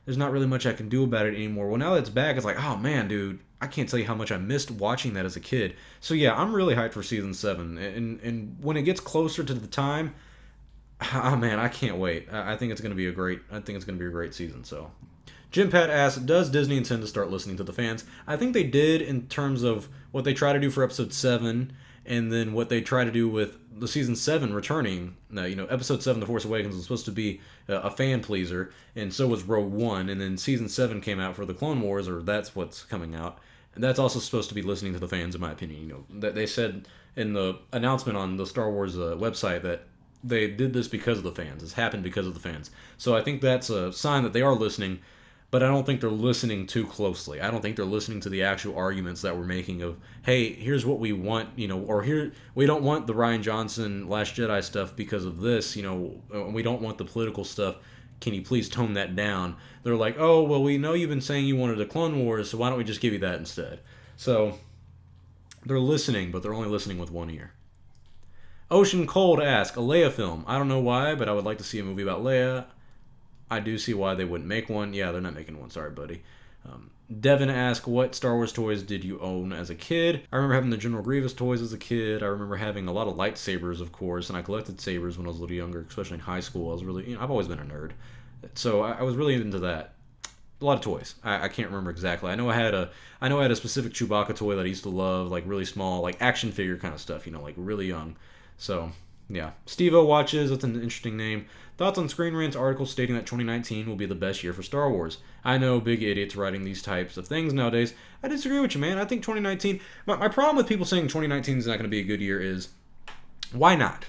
there's not really much I can do about it anymore. Well, now that it's back, it's like, oh man, dude, I can't tell you how much I missed watching that as a kid. So yeah, I'm really hyped for Season 7. And when it gets closer to the time, oh man, I can't wait. I think it's going to be a great season. So Jim Pat asked, does Disney intend to start listening to the fans? I think they did in terms of what they try to do for Episode 7 and then what they try to do with the Season 7 returning. Episode 7, The Force Awakens, was supposed to be a fan pleaser, and so was Rogue One, and then Season 7 came out for the Clone Wars, or that's what's coming out. And that's also supposed to be listening to the fans, in my opinion. That they said in the announcement on the Star Wars website that they did this because of the fans. It's happened because of the fans. So I think that's a sign that they are listening, but I don't think they're listening too closely. I don't think they're listening to the actual arguments that we're making of, hey, here's what we want, or here we don't want the Rian Johnson Last Jedi stuff because of this, we don't want the political stuff. Can you please tone that down? They're like, oh, well, we know you've been saying you wanted a Clone Wars, so why don't we just give you that instead? So they're listening, but they're only listening with one ear. Ocean Cold asked, a Leia film. I don't know why, but I would like to see a movie about Leia. I do see why they wouldn't make one. Yeah, they're not making one. Sorry, buddy. Devin asked, what Star Wars toys did you own as a kid? I remember having the General Grievous toys as a kid. I remember having a lot of lightsabers, of course, and I collected sabers when I was a little younger, especially in high school. I was really, I've always been a nerd. So I was really into that. A lot of toys. I can't remember exactly. I know I had a specific Chewbacca toy that I used to love, like really small, like action figure kind of stuff, like really young. So, yeah. Steve-O watches, that's an interesting name. Thoughts on Screen Rant's article stating that 2019 will be the best year for Star Wars. I know, big idiots writing these types of things nowadays. I disagree with you, man. I think 2019... My problem with people saying 2019 is not going to be a good year is, why not?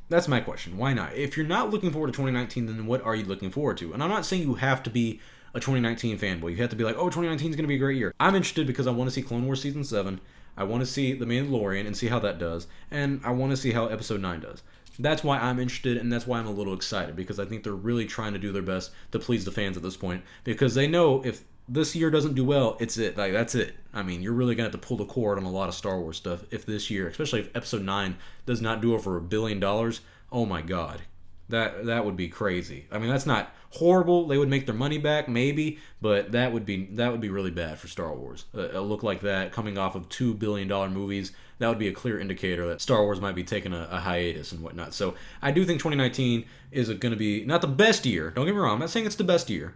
That's my question. Why not? If you're not looking forward to 2019, then what are you looking forward to? And I'm not saying you have to be a 2019 fanboy. You have to be like, oh, 2019 is going to be a great year. I'm interested because I want to see Clone Wars Season 7. I want to see The Mandalorian and see how that does. And I want to see how Episode 9 does. That's why I'm interested, and that's why I'm a little excited, because I think they're really trying to do their best to please the fans at this point, because they know if this year doesn't do well, it's it. Like, that's it. I mean, you're really going to have to pull the cord on a lot of Star Wars stuff if this year, especially if Episode 9 does not do over $1 billion. Oh my God. That would be crazy. I mean, that's not horrible. They would make their money back, maybe, but that would be really bad for Star Wars. A look like that coming off of $2 billion movies, that would be a clear indicator that Star Wars might be taking a hiatus and whatnot. So I do think 2019 is going to be not the best year. Don't get me wrong. I'm not saying it's the best year,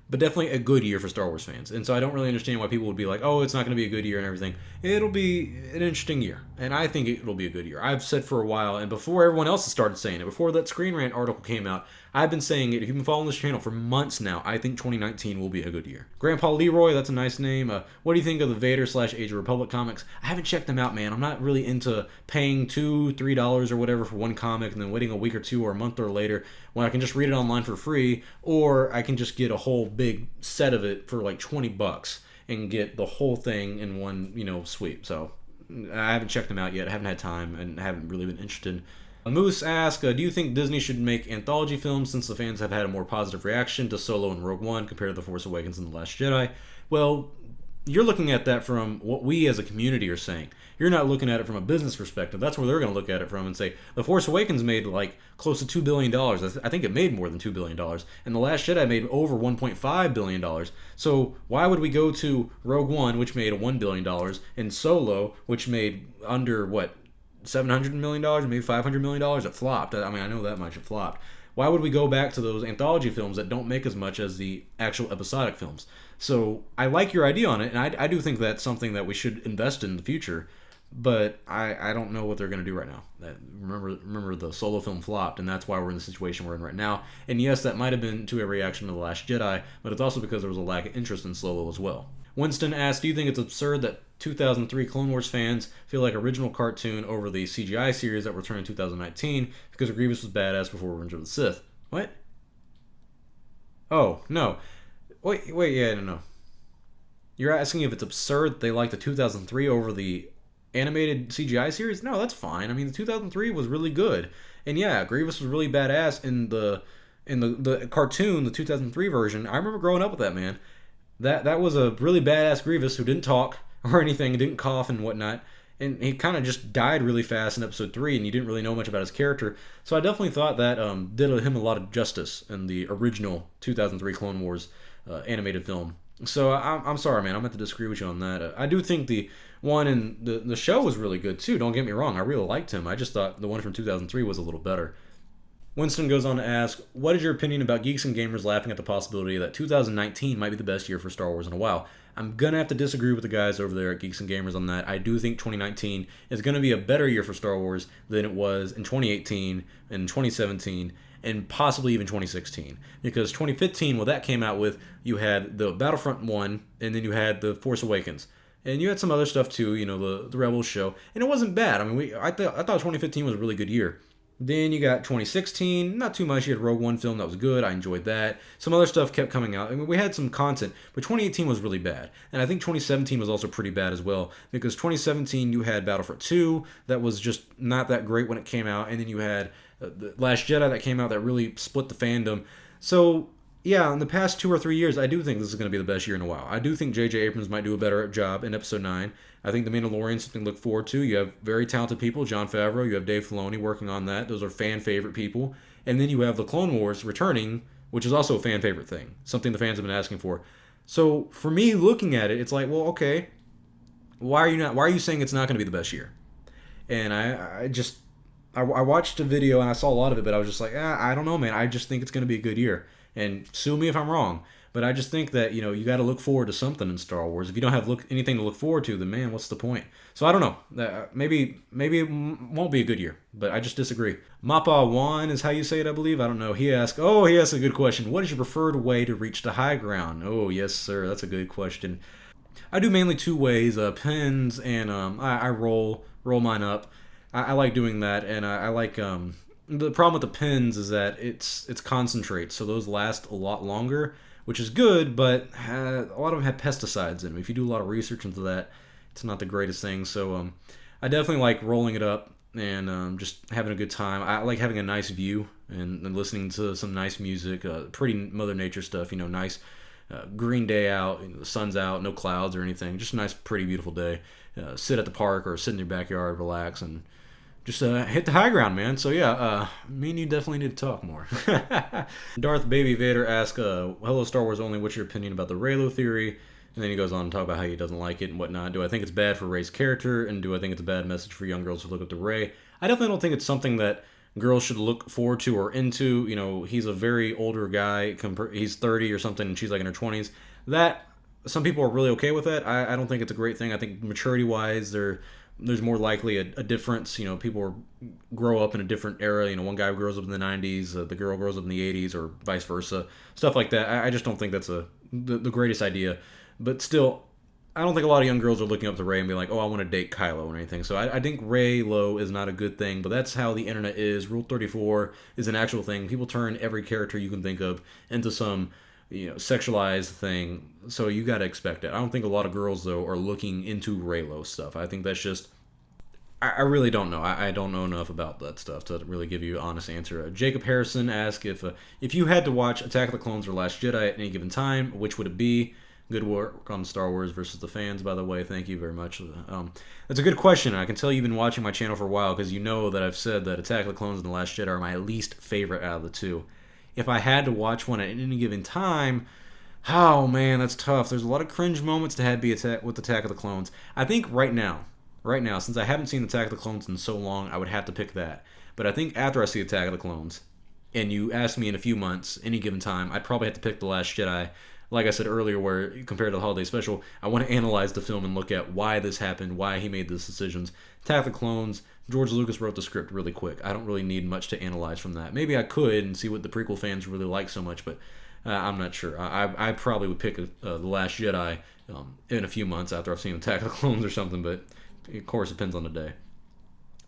but definitely a good year for Star Wars fans. And so I don't really understand why people would be like, oh, it's not going to be a good year and everything. It'll be an interesting year, and I think it'll be a good year. I've said for a while, and before everyone else has started saying it, before that Screen Rant article came out, I've been saying it. If you've been following this channel for months now, I think 2019 will be a good year. Grandpa Leroy, that's a nice name. What do you think of the Vader/Age of Republic comics? I haven't checked them out, man. I'm not really into paying $2, $3 or whatever for one comic and then waiting a week or two or a month or later when I can just read it online for free, or I can just get a whole big set of it for like $20 and get the whole thing in one, sweep. So I haven't checked them out yet. I haven't had time and haven't really been interested. Moose asks, do you think Disney should make anthology films since the fans have had a more positive reaction to Solo and Rogue One compared to The Force Awakens and The Last Jedi? Well, you're looking at that from what we as a community are saying. You're not looking at it from a business perspective. That's where they're going to look at it from and say, The Force Awakens made like close to $2 billion. I think it made more than $2 billion. And The Last Jedi made over $1.5 billion. So why would we go to Rogue One, which made $1 billion, and Solo, which made under, what, $700 million, maybe $500 million? It flopped. I mean, I know that much. It flopped. Why would we go back to those anthology films that don't make as much as the actual episodic films? So I like your idea on it, and I do think that's something that we should invest in the future. But I don't know what they're going to do right now. Remember the Solo film flopped, and that's why we're in the situation we're in right now. And yes, that might have been to a reaction to The Last Jedi, but it's also because there was a lack of interest in Solo as well. Winston asked, do you think it's absurd that 2003 Clone Wars fans feel like original cartoon over the CGI series that returned in 2019 because Grievous was badass before Revenge of the Sith? What? Oh, no. Wait, yeah, no. You're asking if it's absurd that they like the 2003 over the animated CGI series? No, that's fine. I mean, the 2003 was really good. And yeah, Grievous was really badass in the cartoon, the 2003 version. I remember growing up with that, man. That was a really badass Grievous who didn't talk or anything, didn't cough and whatnot. And he kind of just died really fast in episode 3, and you didn't really know much about his character. So I definitely thought that did him a lot of justice in the original 2003 Clone Wars animated film. So I'm sorry, man. I'm going to disagree with you on that. I do think the one in the show was really good, too. Don't get me wrong. I really liked him. I just thought the one from 2003 was a little better. Winston goes on to ask, what is your opinion about geeks and gamers laughing at the possibility that 2019 might be the best year for Star Wars in a while? I'm going to have to disagree with the guys over there at Geeks and Gamers on that. I do think 2019 is going to be a better year for Star Wars than it was in 2018 and 2017 and possibly even 2016. Because 2015, well, that came out with, you had the Battlefront 1 and then you had The Force Awakens. And you had some other stuff too, you know, the Rebels show. And it wasn't bad. I mean, I thought 2015 was a really good year. Then you got 2016, not too much. You had Rogue One film that was good. I enjoyed that. Some other stuff kept coming out. I mean, we had some content, but 2018 was really bad. And I think 2017 was also pretty bad as well, because 2017 you had Battlefront 2 that was just not that great when it came out, and then you had The Last Jedi that came out that really split the fandom. So yeah, in the past 2 or 3 years, I do think this is going to be the best year in a while. I do think J.J. Abrams might do a better job in Episode 9. I think The Mandalorian is something to look forward to. You have very talented people, Jon Favreau, you have Dave Filoni working on that. Those are fan-favorite people. And then you have The Clone Wars returning, which is also a fan-favorite thing, something the fans have been asking for. So for me, looking at it, it's like, well, okay, why are you saying it's not going to be the best year? And I watched a video and I saw a lot of it, but I was just like, I don't know, man. I just think it's going to be a good year. And sue me if I'm wrong, but I just think that, you know, you got to look forward to something in Star Wars. If you don't have anything to look forward to, then man, what's the point? So I don't know. Maybe it won't be a good year, but I just disagree. Mappa Wan is how you say it, I believe. I don't know. He asked a good question. What is your preferred way to reach the high ground? Oh, yes, sir. That's a good question. I do mainly 2 ways, pins and I roll mine up. I like doing that, and I like the problem with the pins is that it's concentrate, so those last a lot longer, which is good, but a lot of them have pesticides in them. If you do a lot of research into that, it's not the greatest thing. So I definitely like rolling it up and just having a good time. I like having a nice view and listening to some nice music, pretty Mother Nature stuff, you know, nice green day out, the sun's out, no clouds or anything, just a nice, pretty, beautiful day. Sit at the park or sit in your backyard, relax, and just hit the high ground, man. So yeah, me and you definitely need to talk more. Darth Baby Vader asks, hello Star Wars only, what's your opinion about the Reylo theory? And then he goes on to talk about how he doesn't like it and whatnot. Do I think it's bad for Rey's character? And do I think it's a bad message for young girls to look up to Rey? I definitely don't think it's something that girls should look forward to or into. You know, he's a very older guy. He's 30 or something, and she's like in her 20s. That, some people are really okay with that. I don't think it's a great thing. I think maturity-wise, there's more likely a difference. You know, people grow up in a different era. You know, one guy grows up in the 90s, the girl grows up in the 80s, or vice versa. Stuff like that. I just don't think that's the greatest idea. But still, I don't think a lot of young girls are looking up to Rey and be like, oh, I want to date Kylo or anything. So I think Reylo is not a good thing, but that's how the internet is. Rule 34 is an actual thing. People turn every character you can think of into some, you know, sexualized thing. So you got to expect it. I don't think a lot of girls, though, are looking into Reylo stuff. I think that's just I really don't know. I don't know enough about that stuff to really give you an honest answer. Jacob Harrison asked if you had to watch Attack of the Clones or Last Jedi at any given time, which would it be? Good work on Star Wars versus the fans, by the way. Thank you very much. That's a good question. I can tell you've been watching my channel for a while because you know that I've said that Attack of the Clones and The Last Jedi are my least favorite out of the two. If I had to watch one at any given time, oh man, that's tough. There's a lot of cringe moments to have be with Attack of the Clones. I think right now, since I haven't seen Attack of the Clones in so long, I would have to pick that. But I think after I see Attack of the Clones, and you ask me in a few months, any given time, I'd probably have to pick The Last Jedi. Like I said earlier, where compared to the holiday special, I want to analyze the film and look at why this happened, why he made these decisions. Attack of the Clones, George Lucas wrote the script really quick. I don't really need much to analyze from that. Maybe I could and see what the prequel fans really like so much, but I'm not sure. I probably would pick The Last Jedi in a few months after I've seen Attack of the Clones or something, but of course it depends on the day.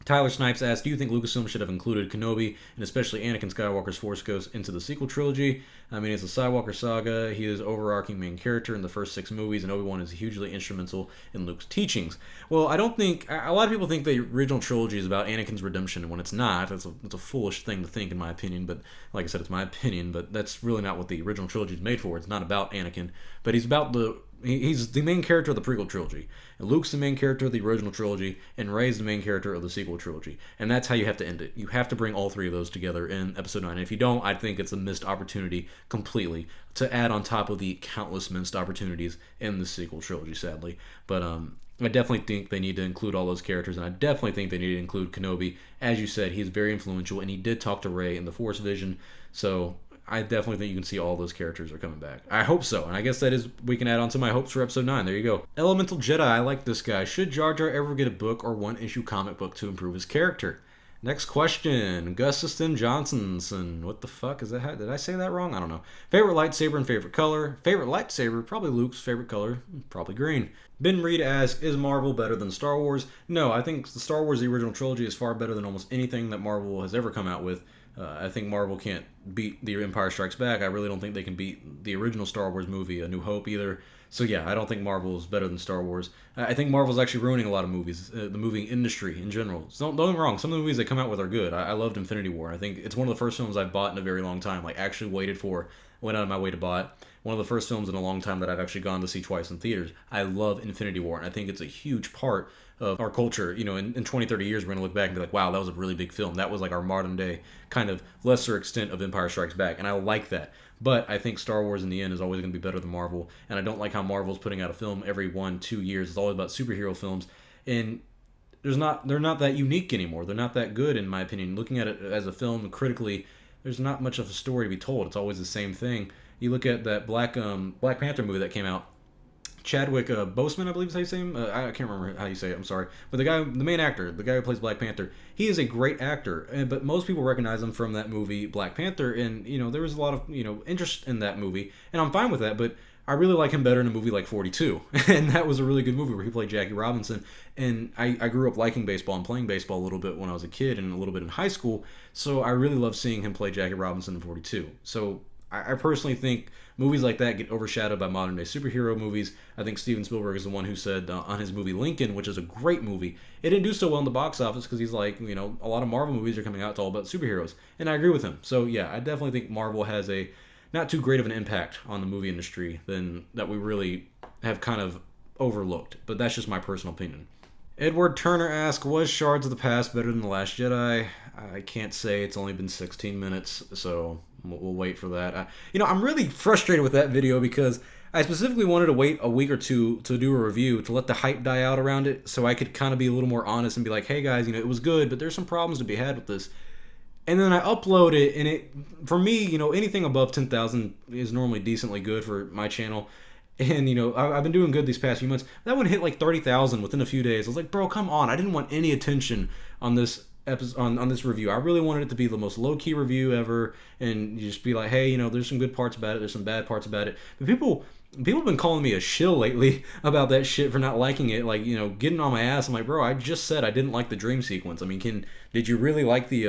Tyler Snipes asked, do you think Lucasfilm should have included Kenobi, and especially Anakin Skywalker's Force Ghost, into the sequel trilogy? I mean, it's a Skywalker saga. He is overarching main character in the first 6 movies, and Obi-Wan is hugely instrumental in Luke's teachings. Well, I don't think... A lot of people think the original trilogy is about Anakin's redemption, and when it's not, it's a foolish thing to think, in my opinion. But, like I said, it's my opinion, but that's really not what the original trilogy is made for. It's not about Anakin, but he's about he's the main character of the prequel trilogy. And Luke's the main character of the original trilogy, and Rey's the main character of the sequel trilogy. And that's how you have to end it. You have to bring all 3 of those together in Episode 9. And if you don't, I think it's a missed opportunity completely to add on top of the countless missed opportunities in the sequel trilogy, sadly. But I definitely think they need to include all those characters, and I definitely think they need to include Kenobi. As you said, he's very influential, and he did talk to Rey in the Force Vision, so I definitely think you can see all those characters are coming back. I hope so, and I guess that is, we can add on to my hopes for Episode 9. There you go. Elemental Jedi, I like this guy. Should Jar Jar ever get a book or one-issue comic book to improve his character? Next question. Gustin Johnson. What the fuck is that? Did I say that wrong? I don't know. Favorite lightsaber and favorite color? Favorite lightsaber? Probably Luke's. Favorite color? Probably green. Ben Reed asks, is Marvel better than Star Wars? No, I think the Star Wars, the original trilogy, is far better than almost anything that Marvel has ever come out with. I think Marvel can't beat The Empire Strikes Back. I really don't think they can beat the original Star Wars movie, A New Hope, either. So yeah, I don't think Marvel is better than Star Wars. I think Marvel's actually ruining a lot of movies, the movie industry in general. So don't get me wrong, some of the movies they come out with are good. I loved Infinity War. I think it's one of the first films I've bought in a very long time, like actually went out of my way to buy it. One of the first films in a long time that I've actually gone to see twice in theaters. I love Infinity War, and I think it's a huge part of our culture. You know, in 20, 30 years, we're going to look back and be like, wow, that was a really big film. That was like our modern day kind of lesser extent of Empire Strikes Back, and I like that. But I think Star Wars in the end is always going to be better than Marvel, and I don't like how Marvel's putting out a film every 1-2 years. It's always about superhero films, and they're not that unique anymore. They're not that good, in my opinion. Looking at it as a film critically, there's not much of a story to be told. It's always the same thing. You look at that Black Panther movie that came out. Chadwick Boseman, I believe is how you say him. I can't remember how you say it. I'm sorry, but the main actor, the guy who plays Black Panther, he is a great actor. But most people recognize him from that movie Black Panther, and there was a lot of interest in that movie, and I'm fine with that. But I really like him better in a movie like 42, and that was a really good movie where he played Jackie Robinson. And I grew up liking baseball and playing baseball a little bit when I was a kid and a little bit in high school, so I really love seeing him play Jackie Robinson in 42. So I personally think movies like that get overshadowed by modern day superhero movies. I think Steven Spielberg is the one who said on his movie Lincoln, which is a great movie, it didn't do so well in the box office because he's like, a lot of Marvel movies are coming out, it's all about superheroes. And I agree with him. So yeah, I definitely think Marvel has a not too great of an impact on the movie industry than that we really have kind of overlooked. But that's just my personal opinion. Edward Turner asks, was Shards of the Past better than The Last Jedi? I can't say. It's only been 16 minutes, so we'll wait for that. I'm really frustrated with that video because I specifically wanted to wait a week or two to do a review to let the hype die out around it so I could kind of be a little more honest and be like, hey guys, it was good, but there's some problems to be had with this. And then I upload it, and it, for me, anything above 10,000 is normally decently good for my channel. And, I've been doing good these past few months. That one hit like 30,000 within a few days. I was like, bro, come on. I didn't want any attention on this episode, on this review. I really wanted it to be the most low-key review ever. And you just be like, hey, there's some good parts about it. There's some bad parts about it. But people have been calling me a shill lately about that shit for not liking it. Like, getting on my ass. I'm like, bro, I just said I didn't like the dream sequence. I mean, did you really like the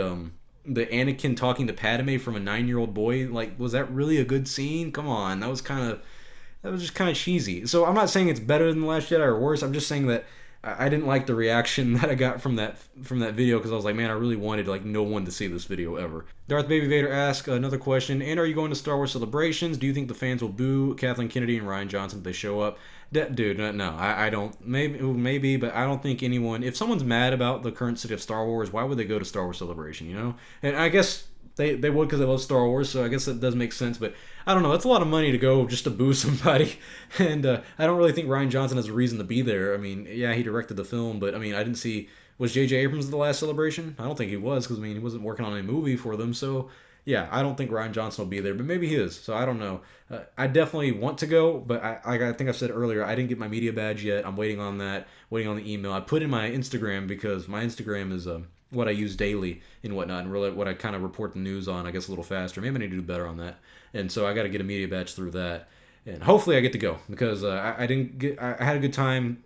Anakin talking to Padme from a 9-year-old boy? Like, was that really a good scene? Come on. That was just kind of cheesy. So I'm not saying it's better than The Last Jedi or worse. I'm just saying that I didn't like the reaction that I got from that video because I was like, man, I really wanted like no one to see this video ever. Darth Baby Vader asks another question, and are you going to Star Wars celebrations? Do you think the fans will boo Kathleen Kennedy and Rian Johnson if they show up? Dude, no, I don't. Maybe, but I don't think anyone. If someone's mad about the current state of Star Wars, why would they go to Star Wars Celebration? You know, and I guess they would because they love Star Wars, so I guess that does make sense. But I don't know. That's a lot of money to go just to boo somebody, and I don't really think Rian Johnson has a reason to be there. I mean, yeah, he directed the film, but I mean, I didn't see. Was J.J. Abrams at the last celebration? I don't think he was because I mean he wasn't working on a movie for them, so. Yeah, I don't think Rian Johnson will be there, but maybe he is. So I don't know. I definitely want to go, but I think I said earlier, I didn't get my media badge yet. I'm waiting on that, waiting on the email. I put in my Instagram because my Instagram is what I use daily and whatnot, and really what I kind of report the news on, I guess, a little faster. Maybe I need to do better on that. And so I got to get a media badge through that. And hopefully I get to go because I had a good time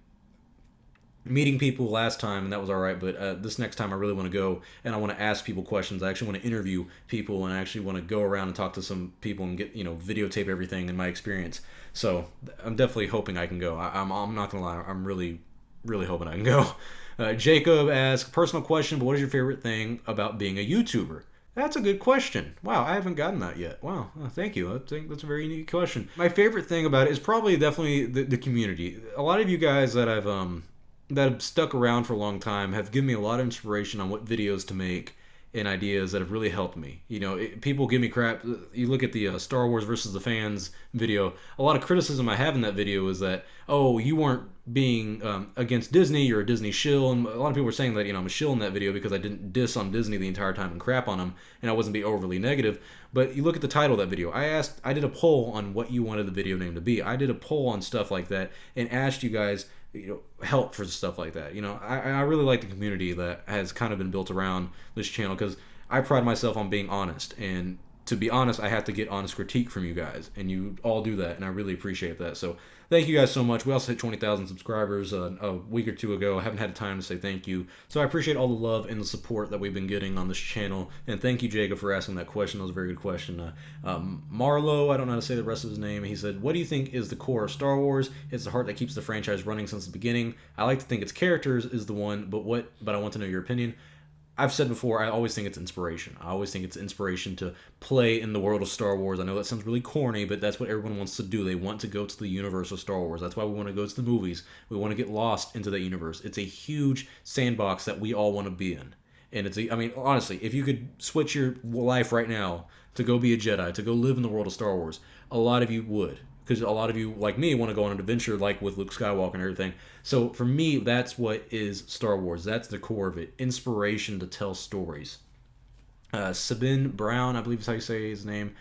meeting people last time, and that was all right, but this next time I really want to go, and I want to ask people questions. I actually want to interview people, and I actually want to go around and talk to some people and get, videotape everything in my experience. So I'm definitely hoping I can go. I'm not going to lie. I'm really, really hoping I can go. Jacob asks, personal question, but what is your favorite thing about being a YouTuber? That's a good question. Wow, I haven't gotten that yet. Wow, thank you. I think that's a very unique question. My favorite thing about it is probably definitely the community. A lot of you guys that have stuck around for a long time have given me a lot of inspiration on what videos to make and ideas that have really helped me. People give me crap. You look at the Star Wars versus the fans video. A lot of criticism I have in that video is that, oh, you weren't being against Disney. You're a Disney shill. And a lot of people were saying that, I'm a shill in that video because I didn't diss on Disney the entire time and crap on them, and I wasn't being overly negative. But you look at the title of that video. I did a poll on what you wanted the video name to be. I did a poll on stuff like that and asked you guys help for stuff like that. I really like the community that has kind of been built around this channel because I pride myself on being honest, and to be honest, I have to get honest critique from you guys, and you all do that, and I really appreciate that. So thank you guys so much. We also hit 20,000 subscribers a week or two ago. I haven't had time to say thank you, so I appreciate all the love and the support that we've been getting on this channel, and thank you, Jacob, for asking that question. That was a very good question. Marlo, I don't know how to say the rest of his name. He said, what do you think is the core of Star Wars? It's the heart that keeps the franchise running since the beginning. I like to think its characters is the one, but I want to know your opinion. I've said before, I always think it's inspiration. I always think it's inspiration to play in the world of Star Wars. I know that sounds really corny, but that's what everyone wants to do. They want to go to the universe of Star Wars. That's why we want to go to the movies. We want to get lost into that universe. It's a huge sandbox that we all want to be in. And honestly, if you could switch your life right now to go be a Jedi, to go live in the world of Star Wars, a lot of you would. Because a lot of you, like me, want to go on an adventure like with Luke Skywalker and everything. So for me, that's what is Star Wars. That's the core of it. Inspiration to tell stories. Sabin Brown, I believe is how you say his name.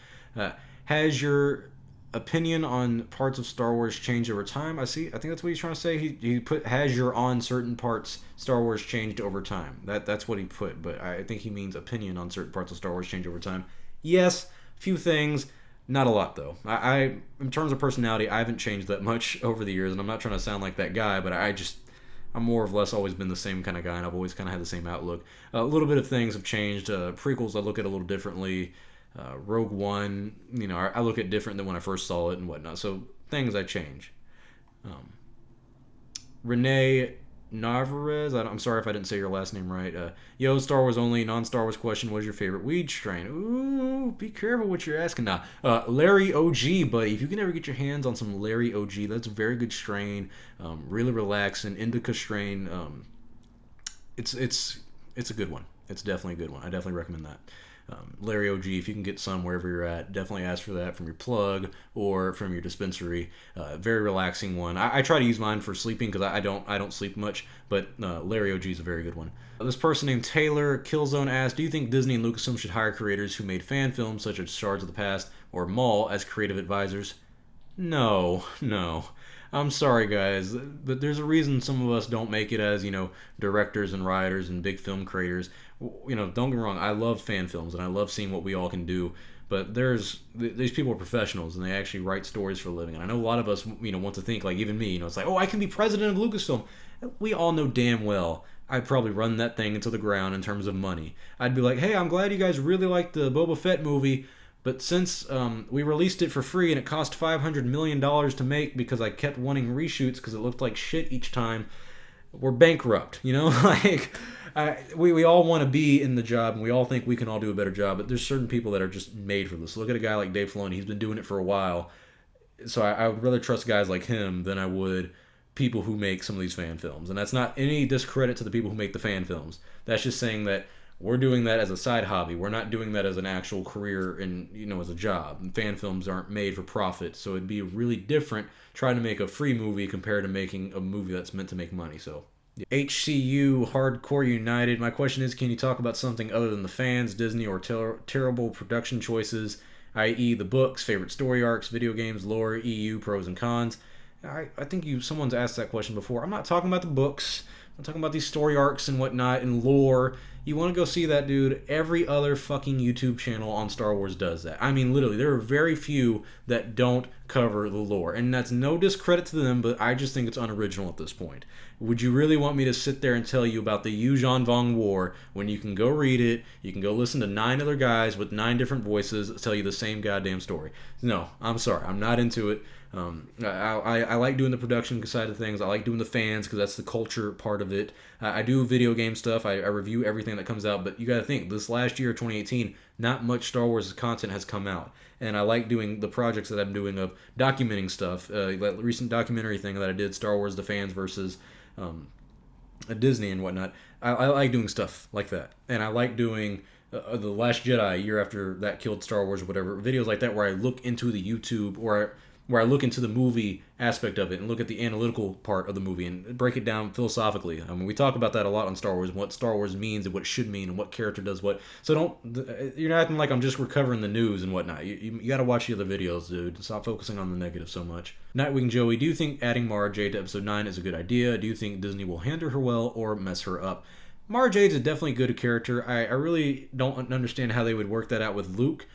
Has your opinion on parts of Star Wars changed over time? I think that's what he's trying to say. He put, has your on certain parts Star Wars changed over time? That's what he put, but I think he means opinion on certain parts of Star Wars changed over time. Yes, a few things. Not a lot, though. I in terms of personality, I haven't changed that much over the years, and I'm not trying to sound like that guy, but I'm more or less always been the same kind of guy, and I've always kind of had the same outlook. A little bit of things have changed. Prequels I look at a little differently. Rogue One, I look at different than when I first saw it and whatnot. So things I change. Renee Navarez, I'm sorry if I didn't say your last name right. Yo, Star Wars only, non-Star Wars question. What is your favorite weed strain? Ooh, be careful what you're asking now. Larry OG, buddy. If you can ever get your hands on some Larry OG, that's a very good strain. Really relaxing, indica strain. It's a good one. It's definitely a good one. I definitely recommend that. Larry OG, if you can get some wherever you're at, definitely ask for that from your plug or from your dispensary. Very relaxing one. I try to use mine for sleeping because I don't sleep much, but Larry OG is a very good one. This person named Taylor Killzone asked, do you think Disney and Lucasfilm should hire creators who made fan films such as Shards of the Past or Maul as creative advisors? No. I'm sorry, guys, but there's a reason some of us don't make it as, directors and writers and big film creators. Don't get me wrong, I love fan films and I love seeing what we all can do, but these people are professionals and they actually write stories for a living. And I know a lot of us, want to think, like even me, it's like, oh, I can be president of Lucasfilm. We all know damn well I'd probably run that thing into the ground in terms of money. I'd be like, hey, I'm glad you guys really liked the Boba Fett movie, but since we released it for free and it cost $500 million to make because I kept wanting reshoots because it looked like shit each time, we're bankrupt, you know? Like, we all want to be in the job, and we all think we can all do a better job, but there's certain people that are just made for this. Look at a guy like Dave Filoni. He's been doing it for a while, so I would rather trust guys like him than I would people who make some of these fan films. And that's not any discredit to the people who make the fan films. That's just saying that we're doing that as a side hobby. We're not doing that as an actual career and, you know, as a job. And fan films aren't made for profit, so it'd be really different trying to make a free movie compared to making a movie that's meant to make money. So HCU Hardcore United. My question is, can you talk about something other than the fans, Disney, or terrible production choices, i.e. the books, favorite story arcs, video games, lore, EU, pros and cons? I think someone's asked that question before. I'm not talking about the books. I'm talking about these story arcs and whatnot and lore. You want to go see that, dude? Every other fucking YouTube channel on Star Wars does that. I mean, literally, there are very few that don't cover the lore. And that's no discredit to them, but I just think it's unoriginal at this point. Would you really want me to sit there and tell you about the Yuuzhan Vong War when you can go read it, you can go listen to 9 other guys with 9 different voices tell you the same goddamn story? No, I'm sorry. I'm not into it. I like doing the production side of things. I like doing the fans because that's the culture part of it. I do video game stuff. I review everything that comes out. But you got to think, this last year, 2018, not much Star Wars content has come out. And I like doing the projects that I'm doing of documenting stuff. That recent documentary thing that I did, Star Wars The Fans versus Disney and whatnot. I like doing stuff like that. And I like doing The Last Jedi, a year after that killed Star Wars or whatever. Videos like that where I look into the YouTube or where I look into the movie aspect of it and look at the analytical part of the movie and break it down philosophically. I mean, we talk about that a lot on Star Wars, what Star Wars means and what it should mean and what character does what. So you're not acting like I'm just recovering the news and whatnot. You got to watch the other videos, dude. Stop focusing on the negative so much. Nightwing Joey, do you think adding Mara Jade to episode 9 is a good idea? Do you think Disney will handle her well or mess her up? Mara Jade's a definitely good character. I really don't understand how they would work that out with Luke.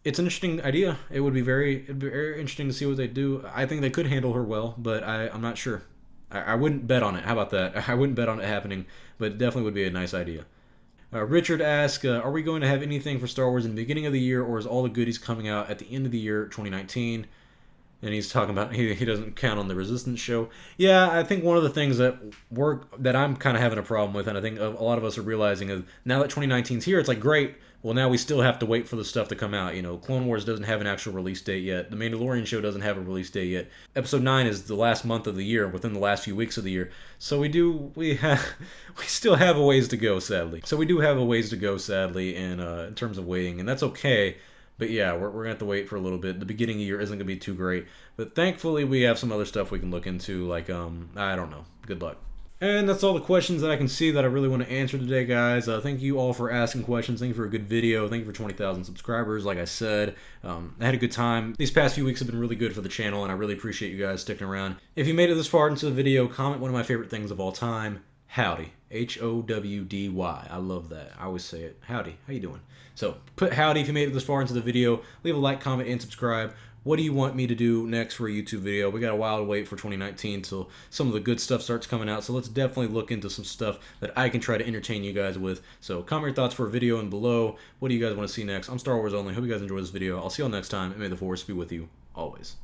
It's an interesting idea. It'd be very interesting to see what they do. I think they could handle her well, but I'm not sure. I wouldn't bet on it. How about that? I wouldn't bet on it happening, but it definitely would be a nice idea. Richard asks, are we going to have anything for Star Wars in the beginning of the year, or is all the goodies coming out at the end of the year, 2019? And he's talking about he doesn't count on the Resistance show. Yeah, I think one of the things that I'm kind of having a problem with, and I think a lot of us are realizing, is now that 2019's here, it's like, great. Well, now we still have to wait for the stuff to come out. You know, Clone Wars doesn't have an actual release date yet. The Mandalorian show doesn't have a release date yet. Episode 9 is the last month of the year, within the last few weeks of the year. So we still have a ways to go, sadly. In terms of waiting, and that's okay. But yeah, we're going to have to wait for a little bit. The beginning of the year isn't going to be too great. But thankfully, we have some other stuff we can look into, like, I don't know. Good luck. And that's all the questions that I can see that I really want to answer today, guys. Thank you all for asking questions. Thank you for a good video. Thank you for 20,000 subscribers. Like I said, I had a good time. These past few weeks have been really good for the channel, and I really appreciate you guys sticking around. If you made it this far into the video, comment one of my favorite things of all time. Howdy. Howdy. I love that. I always say it. Howdy. How you doing? So put howdy if you made it this far into the video. Leave a like, comment, and subscribe. What do you want me to do next for a YouTube video? We got a while to wait for 2019 till some of the good stuff starts coming out. So let's definitely look into some stuff that I can try to entertain you guys with. So comment your thoughts for a video and below. What do you guys want to see next? I'm Star Wars Only. Hope you guys enjoy this video. I'll see you all next time. And may the Force be with you always.